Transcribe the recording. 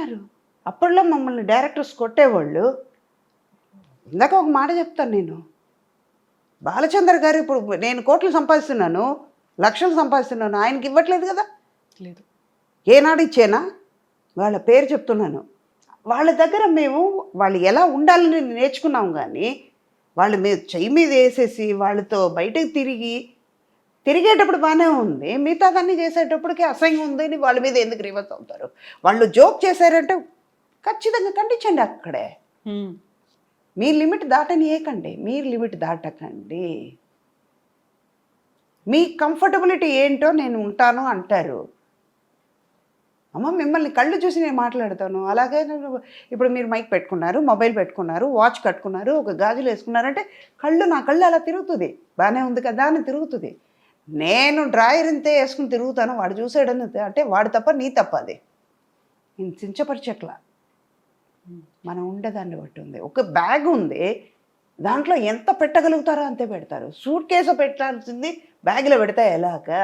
చేస్తున్నారు. అప్పట్లో మమ్మల్ని డైరెక్టర్స్ కొట్టేవాళ్ళు. ఇందాక ఒక మాట చెప్తాను నేను. బాలచంద్ర గారు ఇప్పుడు నేను కోట్లు సంపాదిస్తున్నాను, లక్షలు సంపాదిస్తున్నాను. ఆయనకి ఇవ్వట్లేదు కదా! లేదు. ఏనాడు ఇచ్చేనా? వాళ్ళ పేరు చెప్తున్నాను. వాళ్ళ దగ్గర మేము వాళ్ళు ఎలా ఉండాలని నేర్చుకున్నాం కానీ, వాళ్ళు మీద చెయ్యి మీద వేసేసి వాళ్ళతో బయటకు తిరిగేటప్పుడు బాగానే ఉంది. మిగతాదన్నీ చేసేటప్పటికి అసహ్యం ఉంది అని వాళ్ళ మీద ఎందుకు రివర్స్ అవుతారు? వాళ్ళు జోక్ చేశారంటే ఖచ్చితంగా ఖండించండి అక్కడే. మీ లిమిట్ దాటనీయకండి. మీరు లిమిట్ దాటకండి. మీ కంఫర్టబిలిటీ ఏంటో నేను ఉంటాను అంటారు. అమ్మ మిమ్మల్ని కళ్ళు చూసి నేను మాట్లాడతాను. అలాగే ఇప్పుడు మీరు మైక్ పెట్టుకున్నారు, మొబైల్ పెట్టుకున్నారు, వాచ్ కట్టుకున్నారు, ఒక గాజులు వేసుకున్నారంటే నా కళ్ళు అలా తిరుగుతుంది. బాగానే ఉంది కదా అని తిరుగుతుంది. నేను డ్రాయర్ ఇంతే వేసుకుని తిరుగుతాను, వాడు చూసాడని అంటే వాడు తప్ప నీ తప్ప అది. నేను చించపరిచట్లా. మనం ఉండేదాన్ని బట్టి ఉంది. ఒక బ్యాగ్ ఉంది, దాంట్లో ఎంత పెట్టగలుగుతారో అంతే పెడతారు. సూట్ కేసు పెట్టాల్సింది బ్యాగ్లో పెడితే ఎలాగా?